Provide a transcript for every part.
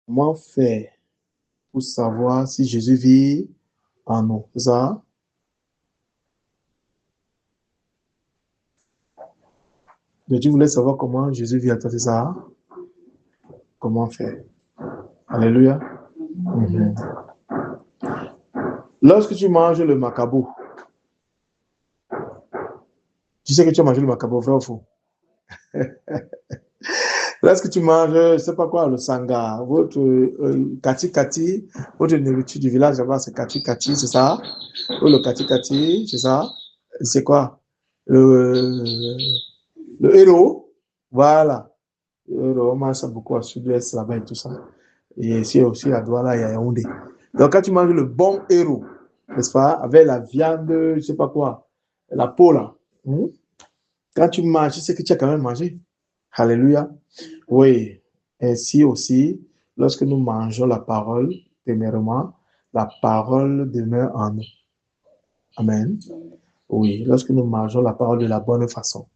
Comment faire pour savoir si Jésus vit en nous? C'est ça? Donc, tu voulais savoir comment Jésus vit en toi, c'est ça? Comment faire? Alléluia. Mhm. Lorsque tu manges le macabo, tu sais que tu as mangé le macabo, vrai ou faux? Lorsque tu manges, je ne sais pas quoi, le sanga, votre kati kati, votre nourriture du village là-bas, c'est kati kati, c'est ça? Ou le kati kati, c'est ça? C'est quoi? Le, le héros, voilà. Le héros, on mange ça beaucoup au sud-ouest là-bas et tout ça. Et ici aussi à Douala, il y a Yaoundé. Donc quand tu manges le bon héros, n'est-ce pas? Avec la viande, je ne sais pas quoi, la peau là. Quand tu manges, tu sais que tu as quand même mangé. Alléluia. Oui. Ainsi aussi, lorsque nous mangeons la parole, premièrement, la parole demeure en nous. Amen. Oui. Lorsque nous mangeons la parole de la bonne façon.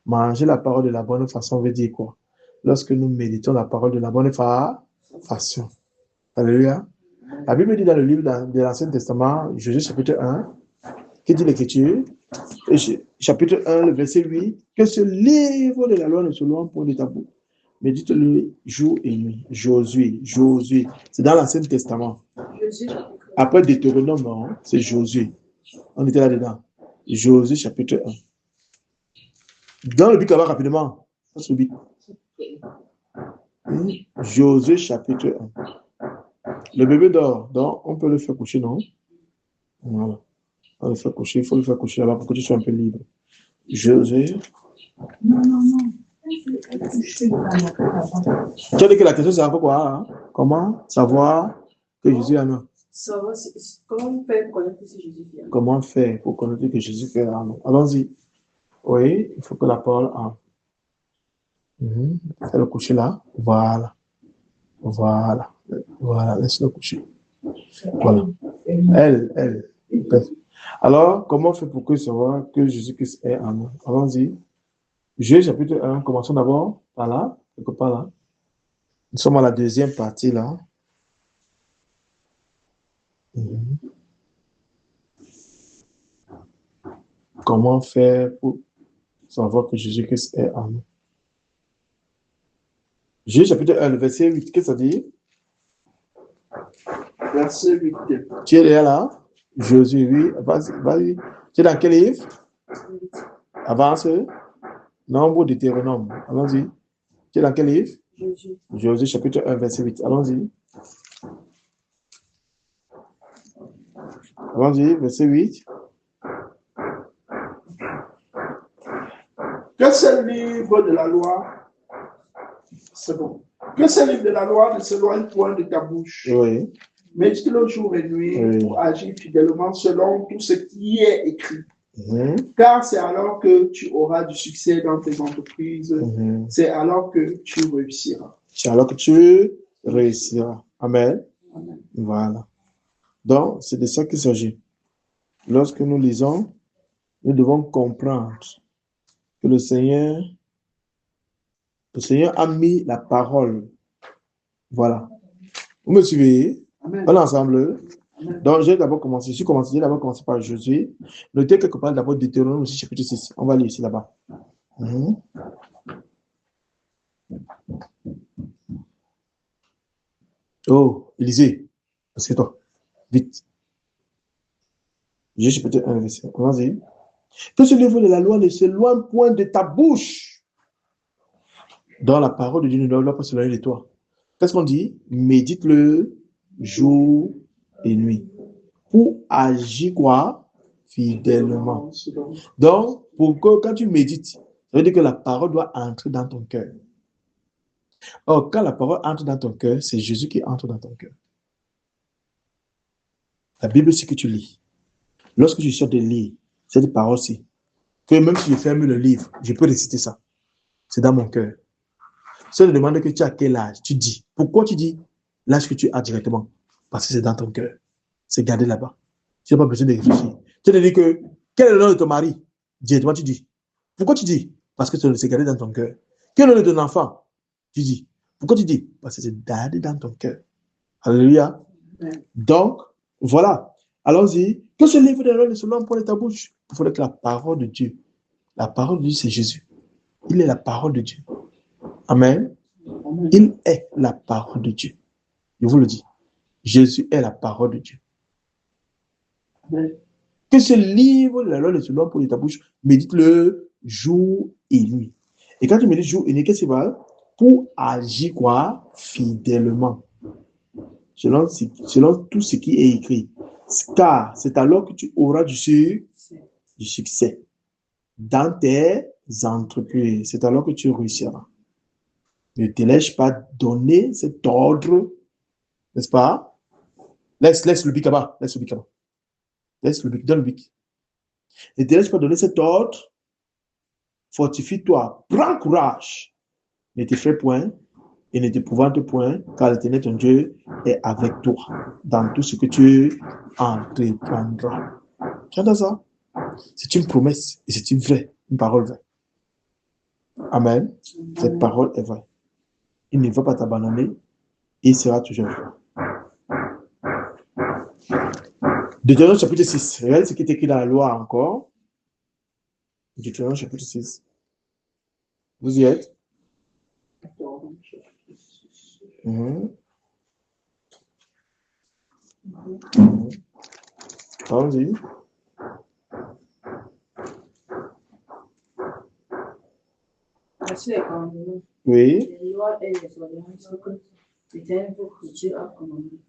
Manger la parole de la bonne façon veut dire quoi? Lorsque nous méditons la parole de la bonne façon. Alléluia. La Bible dit dans le livre de l'Ancien Testament, Jésus chapitre 1, qui dit l'Écriture, chapitre 1, le verset 8, que ce livre de la loi ne se loin point de ta bouche. Médite-le jour et nuit. Josué. C'est dans l'Ancien Testament. Après Deutéronome, non, c'est Josué. On était là-dedans. Josué chapitre 1. Dans le Bikaba rapidement. Josué chapitre 1. Le bébé dort, donc on peut le faire coucher, non? Voilà. On le fait coucher, il faut le faire coucher là-bas pour que tu sois un peu libre. Josué. Non. Tu as dit que la question c'est un peu quoi? Hein? Comment savoir que Jésus est en nous? Comment faire pour connaître que Jésus est en nous? Comment faire pour connaître que Jésus est en nous? Allons-y. Oui, il faut que la parole entre. Fais le coucher là. Voilà. Laisse-le coucher. Voilà. Elle. Alors, comment faire pour que savoir que Jésus-Christ est en nous? Allons-y. Jésus chapitre 1, commençons d'abord par là, quelque part là. Nous sommes à la deuxième partie là. Comment faire pour savoir que Jésus-Christ est en nous? Jésus chapitre 1, le verset 8, qu'est-ce que ça dit? Verset 8. Tu es là? Jésus, oui. Vas-y. Tu es dans quel livre? Avance. Nombre de Deutéronome. Allons-y. Tu es dans quel livre? Jésus chapitre 1, verset 8. Allons-y. Allons-y, verset 8. Que ce livre de la loi, c'est bon. Que ce livre de la loi ne s'éloigne point de ta bouche. Oui. Médite-le jour et nuit pour agir fidèlement selon tout ce qui est écrit. Car c'est alors que tu auras du succès dans tes entreprises. C'est alors que tu réussiras. C'est alors que tu réussiras. Amen. Voilà. Donc, c'est de ça qu'il s'agit. Lorsque nous lisons, nous devons comprendre que le Seigneur a mis la parole. Voilà. Vous me suivez? Amen. On est ensemble. Amen. Donc, j'ai d'abord commencé par Josué. Notez quelque part d'abord Deutéronome aussi, chapitre 6. On va lire ici là-bas. Oh, Élisée, assieds-toi. Vite. J'ai chapitre 1, verset. Vas-y. Que ce livre de la loi ne s'éloigne point de ta bouche. Dans la parole de Dieu ne doit pas s'éloigner de toi. Qu'est-ce qu'on dit? Médite-le jour et nuit. Pour agir quoi? Fidèlement. Donc, quand tu médites, ça veut dire que la parole doit entrer dans ton cœur. Or, quand la parole entre dans ton cœur, c'est Jésus qui entre dans ton cœur. La Bible, c'est que tu lis. Lorsque je sors de lire cette parole-ci, que même si je ferme le livre, je peux réciter ça. C'est dans mon cœur. Si on te demande que tu as quel âge, tu dis. Pourquoi tu dis l'âge que tu as directement? Parce que c'est dans ton cœur. C'est gardé là-bas. Tu n'as pas besoin de réfléchir. Tu te dis que quel est le nom de ton mari? Directement, tu dis. Pourquoi tu dis? Parce que c'est gardé dans ton cœur. Quel est le nom de ton enfant? Tu dis. Pourquoi tu dis? Parce que c'est gardé dans ton cœur. Alléluia. Donc, voilà. Allons-y. Que ce livre de la loi ne se lance point de ta bouche. Il faudrait que la parole de Dieu, c'est Jésus. Il est la parole de Dieu. Amen. Il est la parole de Dieu. Je vous le dis. Jésus est la parole de Dieu. Amen. Que ce livre de la loi ne se lance point de ta bouche. Médite-le jour et nuit. Et quand tu médites jour et nuit, qu'est-ce qui va? Pour agir quoi? Fidèlement. Selon tout ce qui est écrit. Car c'est alors que tu auras du succès dans tes entreprises. C'est alors que tu réussiras. Ne te laisse pas donner cet ordre, n'est-ce pas? Laisse le bic là-bas. Laisse le bic là-bas. Laisse le bic, donne le bic. Ne te laisse pas donner cet ordre. Fortifie-toi. Prends courage. Ne t'effraie point et ne t'épouvante point, car l'Éternel ton Dieu est avec toi dans tout ce que tu entreprendras. Tu entends ça? C'est une promesse et c'est une parole vraie. Amen. Cette parole est vraie. Il ne va pas t'abandonner et il sera toujours vrai. Deutéronome chapitre 6. Regardez ce qui est écrit dans la loi encore. Deutéronome chapitre 6. Vous y êtes? Allons-y. Oui. Les lois et les ordonnances que l'Éternel votre Dieu a commandé.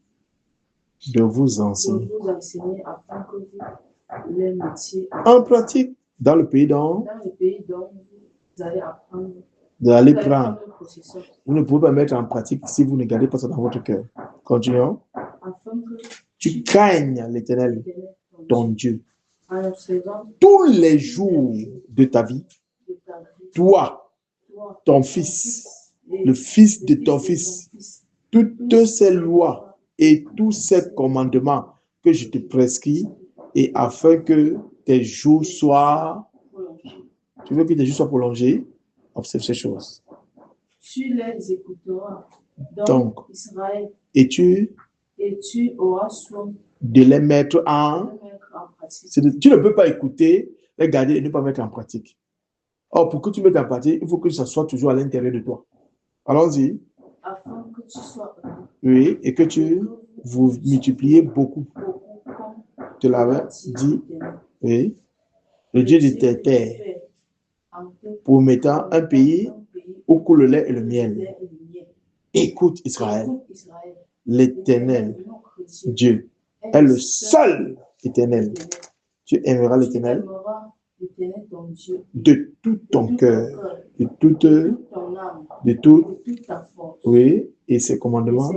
De vous enseigner afin que vous les mettiez en pratique dans le pays dont vous allez apprendre. Vous allez prendre. Vous ne pouvez pas mettre en pratique si vous ne gardez pas ça dans votre cœur. Continuons. Afin que tu craignes l'Éternel, ton Dieu, tous les jours de ta vie, toi, ton fils, le fils de ton fils, toutes ces lois et tous ces commandements que je te prescris, et afin que tes jours soient, tu veux que tes jours soient prolongés, observe ces choses. Tu les écouteras, donc Israël, et tu auras soin de les mettre en pratique. Tu ne peux pas écouter, les garder et ne pas mettre en pratique. Or, pour que tu mettes en pratique, il faut que ça soit toujours à l'intérieur de toi. Allons-y. Afin que tu sois. Oui, et que tu vous multipliez beaucoup. Tu l'avais dit. Oui. Le Dieu de tes pères, pour mettre un pays où coule le lait et le miel. Écoute Israël, l'Éternel, Dieu, est le seul éternel. Tu aimeras l'Éternel de tout ton cœur, de toute ta force. Oui, et ces commandements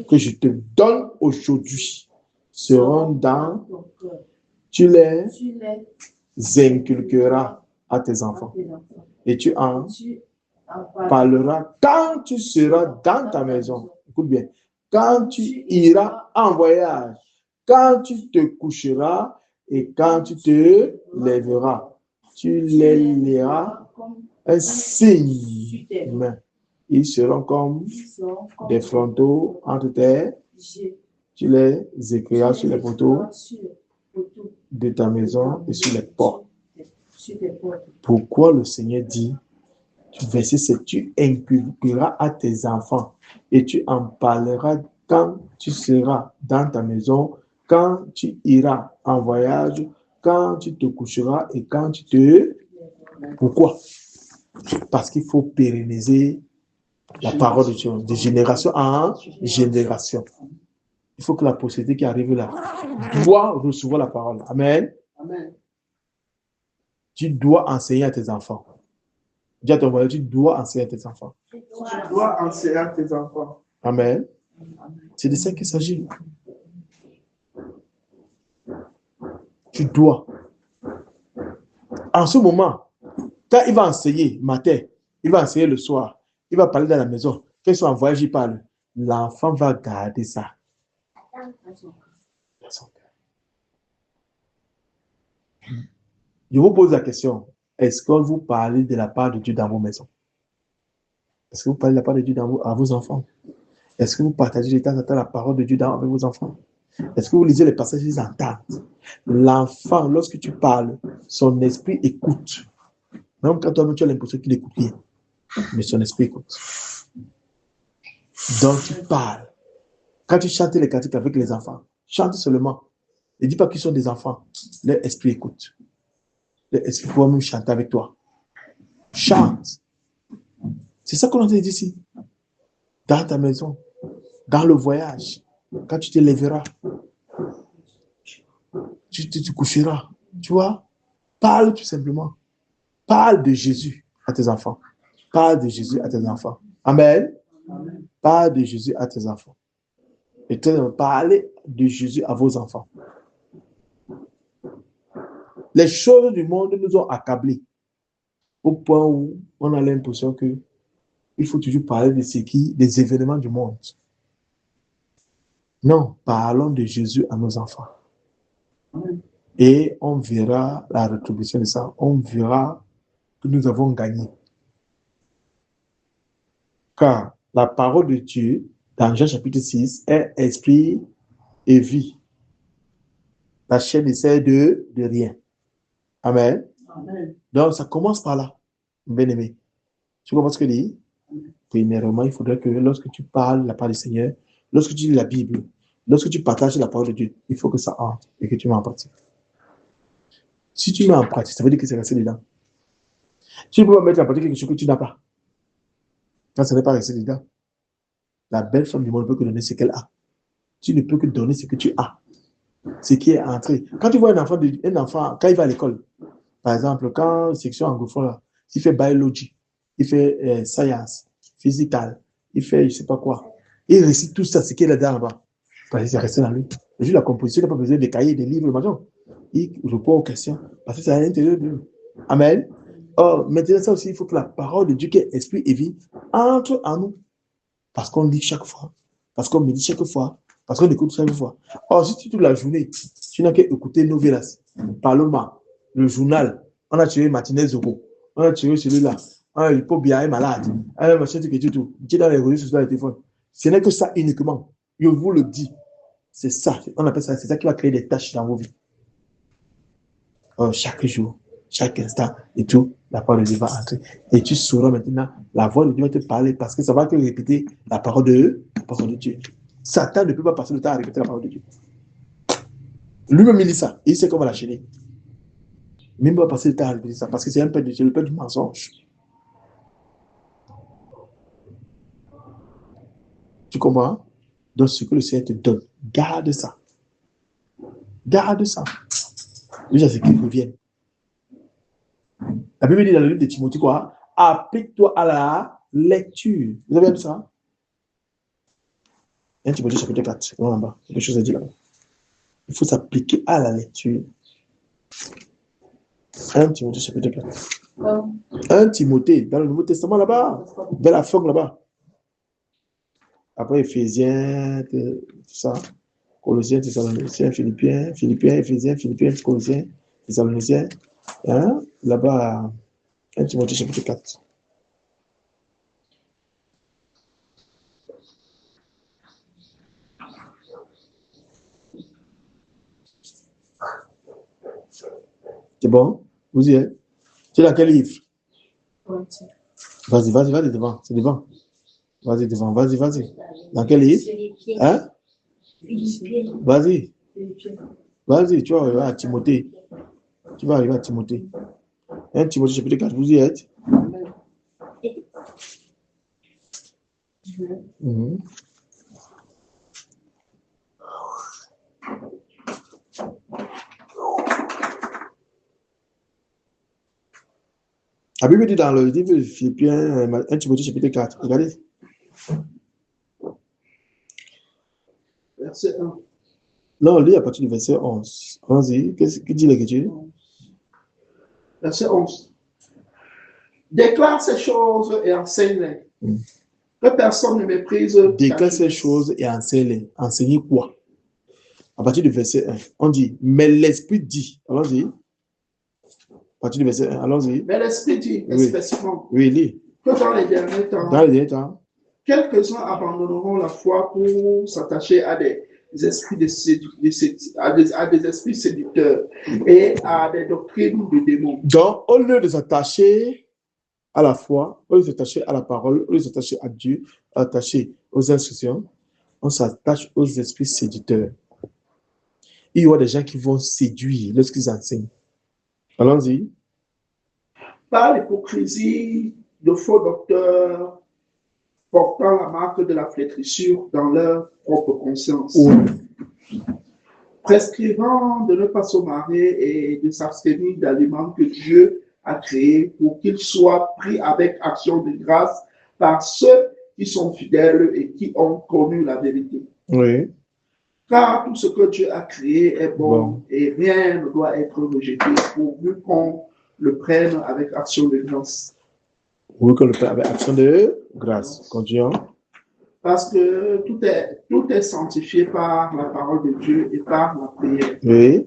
que je te donne aujourd'hui seront dans ton cœur. Tu les inculqueras à tes enfants et tu en parleras quand tu seras dans ta maison. Écoute bien. Quand tu iras en voyage, quand tu te coucheras et quand tu te lèveras, tu les liras un signe. Ils seront comme des frontaux entre tes. Tu les écriras sur les poteaux de ta maison et sur les portes. Pourquoi le Seigneur dit, verset 7, tu inculqueras à tes enfants et tu en parleras quand tu seras dans ta maison, quand tu iras en voyage, quand tu te coucheras et quand tu te... Pourquoi? Parce qu'il faut pérenniser la parole de Dieu de génération en génération. Il faut que la postérité qui arrive là doit recevoir la parole. Amen. Amen. Tu dois enseigner à tes enfants. Dis à ton voisin, tu dois enseigner à tes enfants. Tu dois enseigner à tes enfants. Amen. C'est de ça qu'il s'agit. Tu dois. En ce moment, quand il va enseigner matin, il va enseigner le soir, il va parler dans la maison, qu'il soit en voyage, il parle. L'enfant va garder ça. Dans son cœur. Je vous pose la question. Est-ce que vous parlez de la part de Dieu dans vos maisons? Est-ce que vous parlez la parole de Dieu à vos enfants? Est-ce que vous partagez de temps en temps la parole de Dieu avec vos enfants? Est-ce que vous lisez les passages qu'ils entendent? L'enfant, lorsque tu parles, son esprit écoute. Même quand toi-même tu as l'impression qu'il écoute rien, mais son esprit écoute. Donc tu parles. Quand tu chantes les cantiques avec les enfants, chante seulement. Ne dis pas qu'ils sont des enfants. Leur esprit écoute. Leur esprit peut même chanter avec toi. Chante. C'est ça qu'on a dit ici. Dans ta maison, dans le voyage, quand tu te lèveras, tu te coucheras. Tu vois? Parle tout simplement. Parle de Jésus à tes enfants. Parle de Jésus à tes enfants. Amen. Amen. Parle de Jésus à tes enfants. Et parlez de Jésus à vos enfants. Les choses du monde nous ont accablés au point où on a l'impression que il faut toujours parler des événements du monde. Non, parlons de Jésus à nos enfants. Et on verra la rétribution de ça. On verra que nous avons gagné. Car la parole de Dieu, dans Jean chapitre 6, est esprit et vie. La chair ne sert de rien. Amen. Amen. Donc, ça commence par là, bien-aimé. Tu comprends ce que je dis? Premièrement, il faudrait que lorsque tu parles la parole du Seigneur, lorsque tu lis la Bible, lorsque tu partages la parole de Dieu, il faut que ça entre et que tu mets en pratique. Si tu mets en pratique, ça veut dire que c'est resté dedans. Tu ne peux pas mettre en pratique quelque chose que tu n'as pas. Quand ça n'est pas resté dedans, la belle femme du monde ne peut que donner ce qu'elle a. Tu ne peux que donner ce que tu as. Ce qui est entré. Quand tu vois un enfant, quand il va à l'école, par exemple, quand section anglophone, là, il fait biology, il fait science, physical, il fait je ne sais pas quoi. Il récite tout ça, ce qu'il a là-bas. Parce que c'est resté dans lui. Juste la composition, il n'a pas besoin de cahiers, des livres, machin. Il répond aux questions. Parce que c'est à l'intérieur de lui. Amen. Oh, maintenant, ça aussi, il faut que la parole de Dieu, qui est esprit et vie, entre en nous. Parce qu'on lit chaque fois. Parce qu'on médite chaque fois. Parce qu'on écoute chaque fois. Or, si toute la journée, tu n'as qu'à écouter nos Novelas, Paloma, le journal, on a tiré Matinée Zoro, on a tiré celui-là, il peut bien être malade, machin, tu es dans les réseaux sociaux, le téléphone. Ce n'est que ça uniquement. Je vous le dis. C'est ça. On appelle ça, c'est ça qui va créer des tâches dans vos vies. Chaque jour, chaque instant et tout, la parole de Dieu va entrer. Et tu sauras maintenant, la voix de Dieu va te parler parce que ça va te répéter la parole de Dieu. Satan ne peut pas passer le temps à répéter la parole de Dieu. Lui-même, il lit ça. Il sait comment l'enchaîner. Mais il ne peut pas passer le temps à répéter ça parce que c'est un peu le père du mensonge. Tu comprends? Donc, ce que le Seigneur te donne, garde ça. Garde ça. Déjà, c'est qu'il revienne. La Bible dit dans le livre de Timothée quoi? Applique-toi à la lecture. Vous avez vu ça? 1 Timothée chapitre 4, là en bas. Quelque chose à dire là-bas. Il faut s'appliquer à la lecture. 1 Timothée chapitre 4. 1 Timothée, dans le Nouveau Testament là-bas, vers la fin là-bas. Après Éphésiens, tout ça. Colossiens, Thessaloniciens, Philippiens, Éphésiens, Colossiens, Thessaloniciens. Hein? Là-bas, 1 Timothée chapitre 4. C'est bon? Vous y êtes? Tu es dans quel livre? Vas-y devant. C'est devant. Vas-y devant, vas-y. Dans quel livre? Hein? Vas-y, tu vas arriver à Timothée. Tu vas arriver à Timothée. 1 Timothée chapitre 4, vous y êtes? Mm-hmm. La Bible dit dans le livre de Philippiens, 1 Timothée chapitre 4, regardez. Verset 1. Non, lis à partir du verset 11. Vas-y, qu'est-ce que dit l'Écriture? Verset 11. Déclare ces choses et enseigne-les. Que personne ne méprise. Déclare ces choses et enseigne-les. Enseignez quoi? À partir du verset 1, on dit, mais l'Esprit dit. Allons-y. À partir du verset 1, allons-y. Mais l'Esprit dit, expressément. Oui, lis. que dans les derniers Dans temps, les derniers temps, quelques-uns abandonneront la foi pour s'attacher à des esprits à des esprits séducteurs et à des doctrines de démons. donc, au lieu de s'attacher à la foi, au lieu de s'attacher à la parole, au lieu de s'attacher à Dieu, attacher aux instructions, on s'attache aux esprits séducteurs. Il y aura des gens qui vont séduire lorsqu'ils enseignent. Allons-y. Par l'hypocrisie de faux docteurs portant la marque de la flétrissure dans leur propre conscience, prescrivant de ne pas se marier et de s'abstenir d'aliments que Dieu a créés pour qu'ils soient pris avec action de grâce par ceux qui sont fidèles et qui ont connu la vérité. Oui. Car tout ce que Dieu a créé est bon et rien ne doit être rejeté pourvu qu'on le prenne avec action de grâce. Oui, qu'on le prenne avec action de grâce. Continuons. Parce que tout est sanctifié par la parole de Dieu et par la prière. Oui.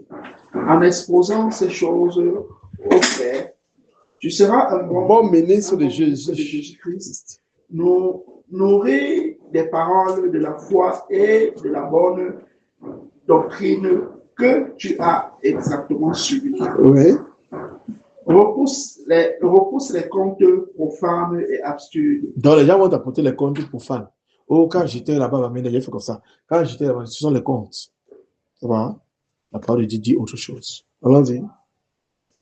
En exposant ces choses au Père, tu seras un bon ministre de Jésus-Christ. Nourri des paroles de la foi et de la bonne doctrine que tu as exactement suivi. Oui. Repousse les contes profanes et absurdes. Donc, les gens vont t'apporter les contes profanes. Oh, quand j'étais là-bas, j'ai fait comme ça. Quand j'étais là-bas, ce sont les contes. Ça va? La parole de Dieu dit autre chose. Allons-y.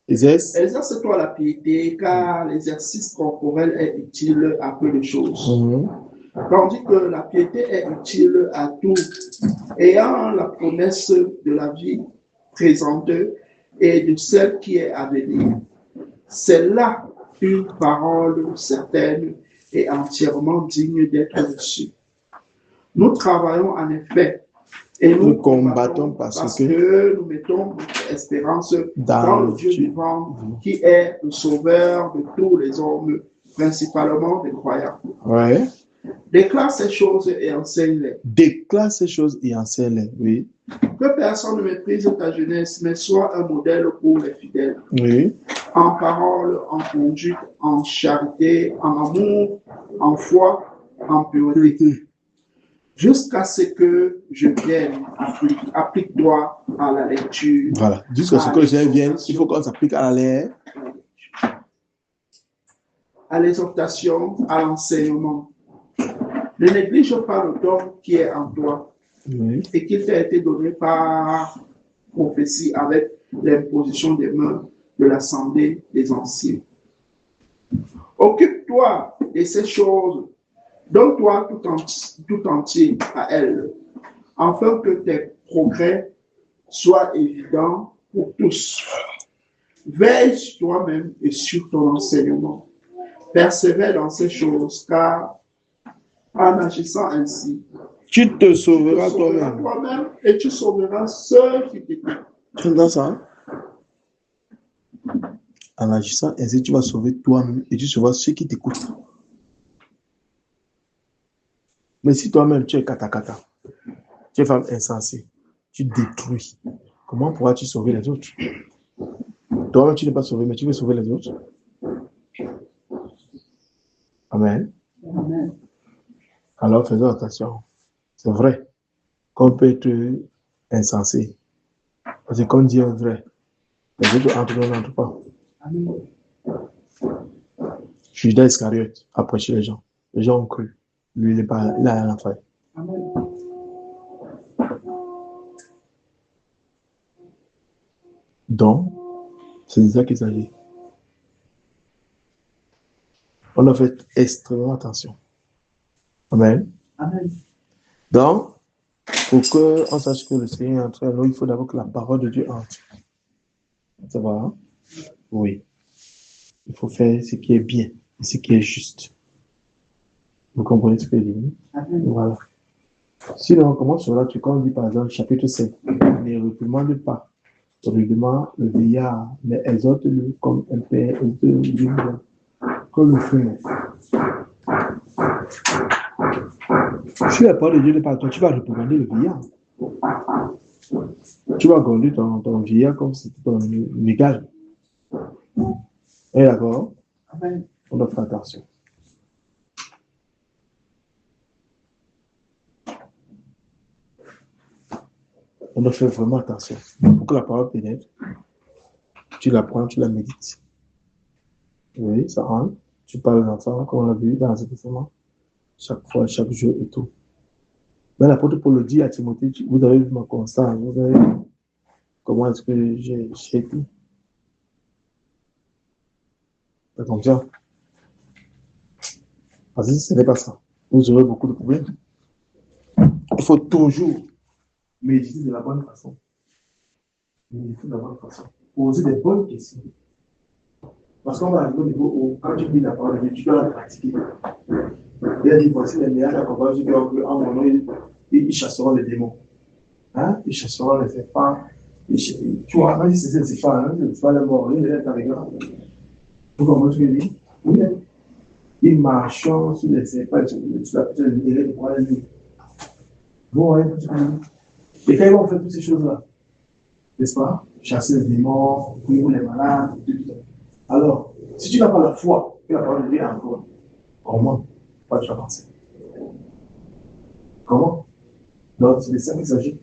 Exerce-toi la piété, car l'exercice corporel est utile à peu de choses. Tandis que la piété est utile à tout, ayant la promesse de la vie présente et de celle qui est à venir. C'est là une parole certaine et entièrement digne d'être reçue. Nous travaillons en effet et nous combattons parce que nous mettons notre espérance dans le Dieu vivant qui est le sauveur de tous les hommes, principalement des croyants. Ouais. Déclare ces choses et enseigne-les. Déclare ces choses et enseigne-les, oui. Que personne ne méprise ta jeunesse, mais sois un modèle pour les fidèles. Oui. En parole, en conduite, en charité, en amour, en foi, en pureté. Jusqu'à ce que je vienne, applique-toi à la lecture. Voilà. Jusqu'à ce que je vienne, il faut qu'on s'applique à la lecture. À l'exhortation, à l'enseignement. Ne néglige pas le don qui est en toi et qui t'a été donné par prophétie avec l'imposition des mains de l'assemblée des anciens. Occupe-toi de ces choses, donne-toi tout entier à elles, afin que tes progrès soient évidents pour tous. Veille sur toi-même et sur ton enseignement. Persévère dans ces choses, car en agissant ainsi, tu te sauveras toi-même et tu sauveras ceux qui t'écoutent. Tu entends ça? En agissant ainsi, tu vas sauver toi-même et tu sauveras ceux qui t'écoutent. Mais si toi-même tu es kata-kata, tu es femme insensée, tu détruis, comment pourras-tu sauver les autres? Toi-même tu n'es pas sauvé, mais tu veux sauver les autres? Amen. Amen. Alors faisons attention. C'est vrai qu'on peut être insensé. Parce que comme Dieu est vrai, les autres entrent, nous n'entrent pas. Amen. Judas Iscariote a prêché les gens. Les gens ont cru. Lui, il a rien à faire. Amen. Donc, c'est de ça qu'il s'agit. On a fait extrêmement attention. Amen. Amen. Donc, pour qu'on sache que le Seigneur est entré à nous, il faut d'abord que la parole de Dieu entre. Ça va? Hein? Oui. Il faut faire ce qui est bien, ce qui est juste. Vous comprenez ce que je dis? Amen. Voilà. Sinon, on commence sur là, tu dit par exemple, chapitre 7. Ne réprimande pas rudement le vieillard, mais exhorte-le comme un père comme le frère. Si la parole de Dieu n'est pas toi, tu vas réprimander le vieillard. Tu vas gronder ton vieillard comme si c'était ton égal. Et d'accord? Amen. On doit faire attention. On doit faire vraiment attention. Pour que la parole pénètre, tu la prends, tu la médites. Oui, ça rentre. Tu parles aux enfants, comme on l'a vu dans cet enseignement, chaque fois, chaque jour et tout. Mais l'apôtre Paul le dit à Timothée, vous avez vu ma constance, vous avez vu comment est-ce que j'ai été. C'est comme ça. Parce que ce n'est pas ça. Vous aurez beaucoup de problèmes. Il faut toujours méditer de la bonne façon. Méditer de la bonne façon. Poser des bonnes questions. Parce qu'on va arriver au niveau où, quand tu dis la parole de Dieu, tu dois la pratiquer. Il a dit, voici les meilleurs accompagnants du cœur, qu'en mon nom, ils chasseront les démons. Hein? Ils chasseront les serpents. Tu vois, même si c'est pas, hein, c'est pas le mort, il est avec eux. Vous comprenez ce que je dis? Oui. Ils marchent sur les serpents, sur la petite lumière, pour aller vivre. Vous voyez tout ce que je dis? Et quand ils vont faire toutes ces choses-là, n'est-ce pas? Chasser les démons, prier les malades, tout ça. Alors, si tu n'as pas la foi que la parole de Dieu est en toi, comment tu vas penser? Comment? Donc, c'est de ça qu'il s'agit.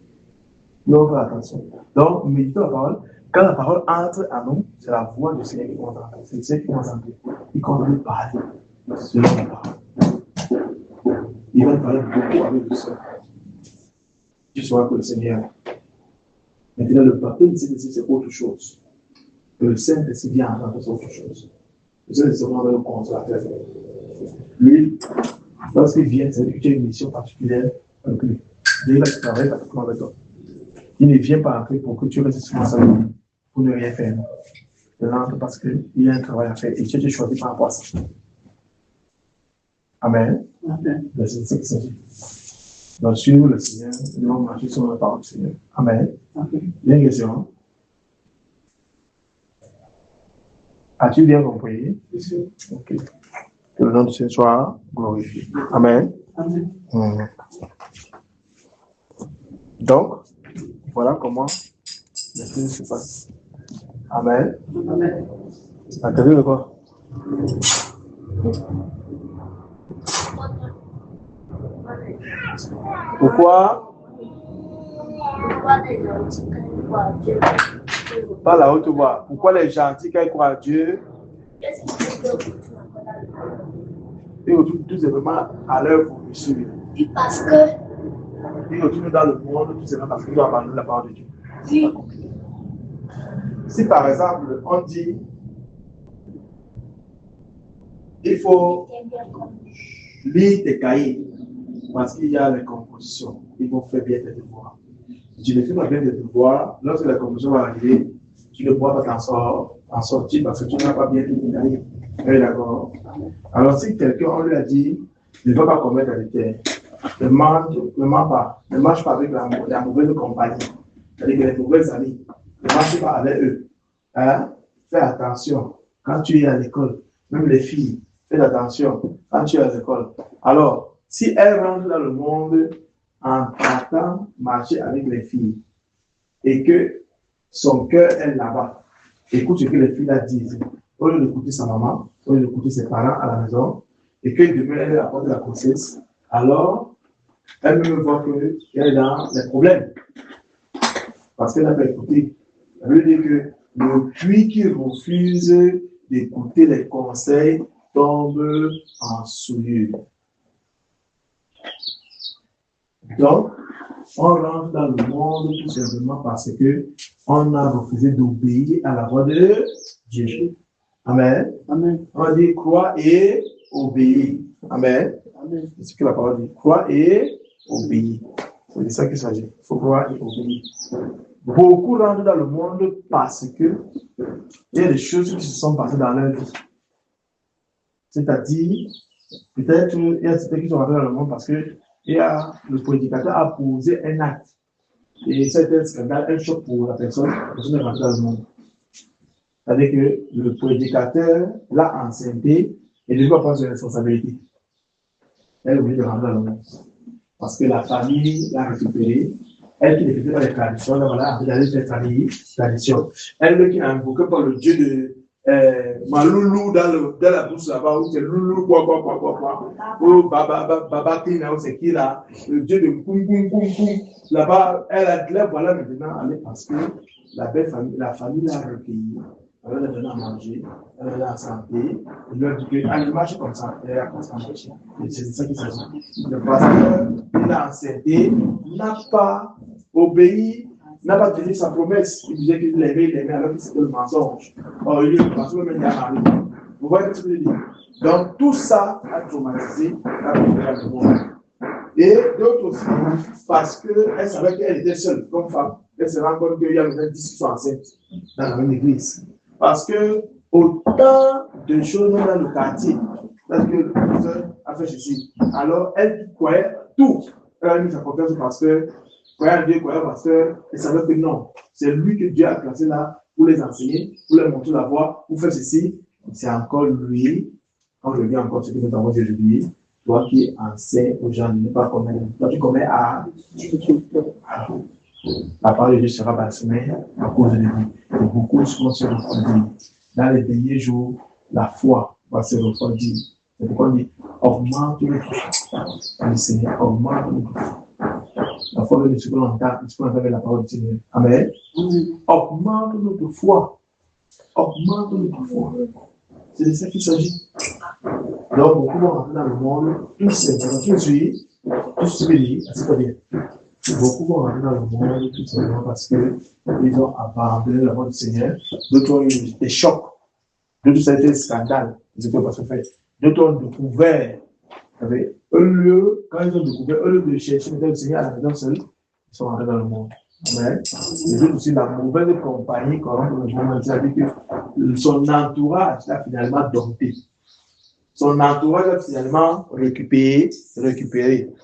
Donc, fais attention. Donc, méditons la parole. Quand la parole entre à nous, c'est la voix du Seigneur qui commence à entrer. C'est le Seigneur qui commence à entrer. Il continue de parler selon la parole. Il va parler beaucoup avec le Seigneur. Tu sauras que le Seigneur. Maintenant, le baptême, c'est autre chose. Que le Saint-Esprit vient entendre, c'est autre chose. Le Saint-Esprit va le consolateur. Lui, lorsqu'il vient, c'est que tu as une mission particulière avec lui. Il va travailler pratiquement avec toi. Il ne vient pas après pour que tu restes sur sa vie, pour ne rien faire. Il rentre parce qu'il y a un travail à faire et tu as choisi par rapport à ça. Amen. Amen. C'est ça qu'il s'agit. Donc, suivre le Seigneur, nous allons marcher sur la parole du Seigneur. Amen. Amen. Il y a une question. As-tu bien compris? Oui. Ok. Que le nom de Seigneur soit glorifié. Amen. Amen. Donc, voilà comment les choses se passent. Amen. Amen. Attendez de quoi? Pourquoi? Pas la haute voix. Pourquoi les gentils, quand ils croient à Dieu, ils retournent tout simplement à leur fournisseur. Parce que ils retournent dans le monde tout simplement parce qu'ils ont abandonné la parole de Dieu. Oui. Si par exemple, on dit il faut lire tes cahiers parce qu'il y a les compositions, ils vont faire bien tes devoirs. Si tu ne fais pas bien tes devoirs, lorsque la composition va arriver, tu ne pourras pas t'en sortir parce que tu n'as pas bien tout tes cahiers. Oui, d'accord. Alors si quelqu'un on lui a dit ne va pas commettre l'adultère, ne marche pas avec la mauvaise compagnie, c'est-à-dire que les mauvais amis, ne marche pas avec eux. Hein? Fais attention quand tu es à l'école, même les filles, fais attention quand tu es à l'école. Alors, si elle rentre dans le monde en partant marcher avec les filles et que son cœur est là-bas, écoute ce que les filles là disent. Au lieu d'écouter sa maman, au lieu d'écouter ses parents à la maison, et que demain elle apporte la grossesse, alors elle me voit qu'elle est dans les problèmes. Parce qu'elle n'a pas écouté. Ça veut dire que le puits qui refuse d'écouter les conseils tombe en souillure. Donc, on rentre dans le monde tout simplement parce qu'on a refusé d'obéir à la voix de Dieu. Amen. Amen. On dit croire et obéir. Amen. Amen. C'est ce que la parole dit. Croire et obéir. C'est de ça qu'il s'agit. Il faut croire et obéir. Beaucoup rentrent dans le monde parce que il y a des choses qui se sont passées dans leur vie. C'est-à-dire, peut-être il y a certains qui sont rentrés dans le monde parce que le prédicateur a posé un acte. Et c'est un scandale, un choc pour la personne est rentrée dans le monde. C'est-à-dire que le prédicateur l'a enceinté et ne doit pas prendre ses responsabilités. Elle est obligée de rentrer dans le monde. Parce que la famille l'a récupéré. Elle qui ne faisait pas les traditions, elle a fait des traditions. Elle qui n'a invoqué pas le Dieu ma loulou dans la bouche là-bas, où c'est loulou, quoi, où Baba Tina, où c'est qui là, le dieu de Koum, là-bas, elle voilà maintenant, elle est parce que la famille l'a recueilli, elle leur a donné à manger, elle leur a la santé, elle leur dit que, allez, marche comme ça, elle a commencé à marcher. Et c'est ça qui s'agit. Le pasteur, il a enseigné, n'a pas obéi, n'a pas tenu sa promesse. Il disait qu'il l'aimait alors que c'était le mensonge. Or, il est le mensonge, mais il a marre. Vous voyez ce que je veux dire? Donc, tout ça a traumatisé la première du monde. Et d'autres aussi, parce qu'elle savait qu'elle était seule comme femme. Elle se rend compte qu'il y a maintenant 10 qui sont enceintes dans la même église. Parce que autant de choses dans le quartier, parce que le pasteur a fait ceci. Alors, elle croyait tout. Elle a mis sa confiance au pasteur. Croyait Dieu, croyait pasteur, et savait que non, c'est lui que Dieu a placé là pour les enseigner, pour leur montrer la voie, pour faire ceci. C'est encore lui, quand je dis encore ce que nous avons dit aujourd'hui, toi qui enseigne aux gens de ne pas commettre, toi qui commets à la parole de Dieu sera blasphée à cause de lui. Et beaucoup seront se refroidir. Dans les derniers jours, la foi va se refroidir. C'est pourquoi on dit augmente le foi. Le Seigneur augmente le foi. La foi de ce que l'on entend avec la parole du Seigneur. Amen. Augmente notre foi. Augmente notre foi. C'est de ça qu'il s'agit. Donc, beaucoup vont rentrer dans le monde, tout simplement, tout suit, c'est-à-dire, beaucoup vont rentrer dans le monde tout simplement parce qu'ils ont abandonné la voie du Seigneur. D'autres ont eu des chocs. D'autres, ça a été des scandales. D'autres ont découvert. Au lieu, quand ils ont découvert, au lieu de chercher le Seigneur à la maison seule, ils sont rentrés dans le monde. Amen. Et d'autres aussi, la mauvaise compagnie corrompt le monde, c'est-à-dire que son entourage l'a finalement dompté. Son entourage a finalement récupéré.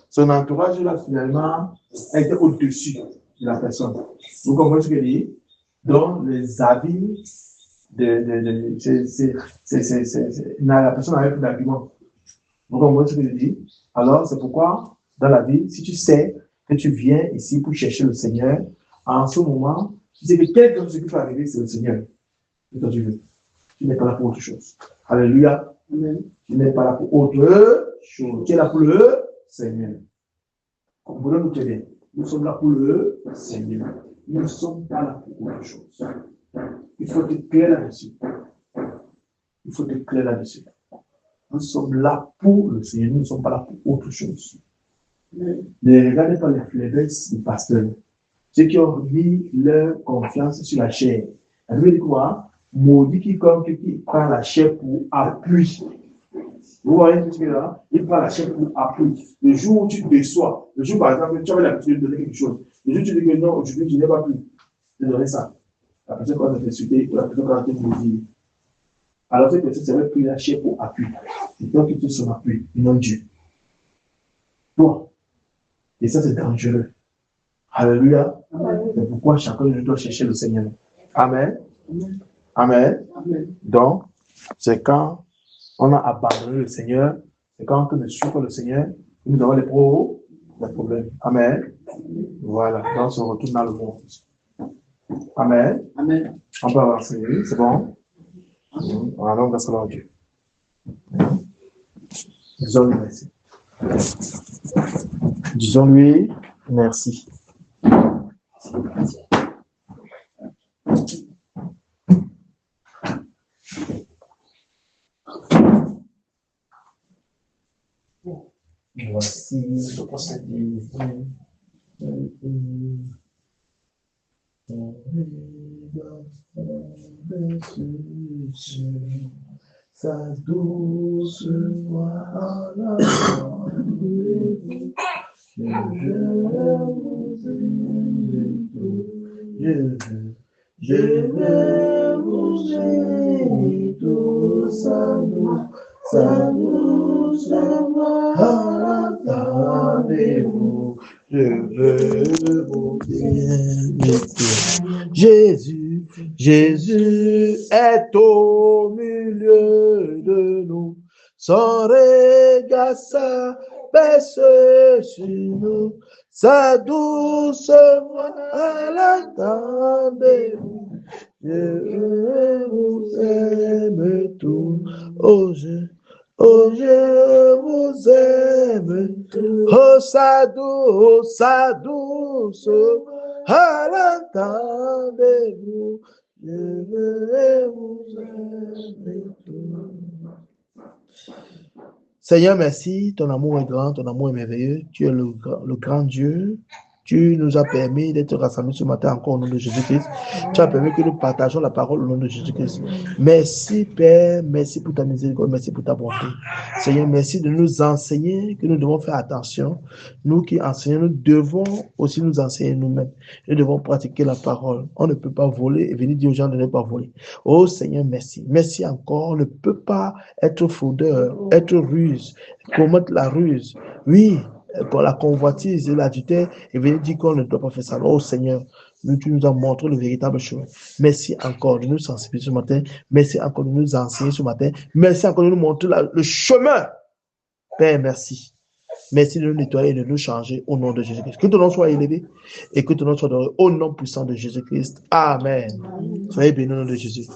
Son entourage l'a finalement été au-dessus de la personne. Vous comprenez ce que je dis? Donc, les avis la personne n'avait plus d'argument. Vous comprenez ce que je dis? Alors, c'est pourquoi, dans la vie, si tu sais que tu viens ici pour chercher le Seigneur, en ce moment, tu sais que quelque chose qui peut arriver, c'est le Seigneur. C'est ce que tu veux. Tu n'es pas là pour autre chose. Alléluia. Amen. Tu n'es pas là pour autre chose. Tu es là pour le Seigneur. Comprenez-nous très bien. Nous sommes là pour le Seigneur. Nous ne sommes pas là pour autre chose. Il faut être clair là-dessus. Nous sommes là pour le Seigneur. Nous ne sommes pas là pour autre chose. Ne regardez pas les faiblesses du pasteur. Ceux qui ont mis leur confiance sur la chair. Ça veut dire quoi? Maudit qui prend la chair pour appui. Vous voyez ce que c'est là? Il prend la chair pour appui. Le jour où tu te déçois, le jour par exemple, tu avais l'habitude de donner quelque chose. Le jour où tu dis que non, aujourd'hui, je n'ai pas pu te donner ça. La personne va te insulter, la personne va te dire. Alors cette personne s'avait pris la chair pour appui. C'est toi qui te son appui, et non Dieu. Toi. Et ça, c'est dangereux. Alléluia. C'est pourquoi chacun de nous doit chercher le Seigneur. Amen. Amen. Donc, c'est quand on a abandonné le Seigneur, c'est quand on ne suit pas le Seigneur, nous avons les problèmes. Amen. Voilà. Donc, on se retourne dans le monde. Amen. On peut avancer. C'est bon? Alors, on va se rendre Dieu. Disons-lui merci. Disons-lui merci. Voici le procédé. Sa douce voix à la je vais vous aimer tous sa douce voix à la rendez-vous. Je veux vous aimer. Jésus est au milieu de nous. Son regard s'abaisse sur nous. Sa douce voix à l'entendez-vous. Je vous aime tous. Oh, je vous aime. Oh, sa douce, à l'entendez-vous. Je vous aime tous. Seigneur, merci. Ton amour est grand, ton amour est merveilleux. Tu es le grand Dieu. Tu nous as permis d'être rassemblés ce matin encore au nom de Jésus-Christ. Tu as permis que nous partageons la parole au nom de Jésus-Christ. Merci, Père. Merci pour ta miséricorde. Merci pour ta bonté. Seigneur, merci de nous enseigner que nous devons faire attention. Nous qui enseignons, nous devons aussi nous enseigner nous-mêmes. Nous devons pratiquer la parole. On ne peut pas voler et venir dire aux gens de ne pas voler. Oh Seigneur, merci. Merci encore. On ne peut pas être fraudeur, être ruse, commettre la ruse. Oui, pour la convoitise et l'adultère, et venir dire qu'on ne doit pas faire ça. Oh Seigneur, tu nous as montré le véritable chemin. Merci encore de nous sensibiliser ce matin. Merci encore de nous enseigner ce matin. Merci encore de nous montrer le chemin. Père, merci. Merci de nous nettoyer et de nous changer au nom de Jésus-Christ. Que ton nom soit élevé et que ton nom soit adoré au nom puissant de Jésus-Christ. Amen. Soyez bénis au nom de Jésus.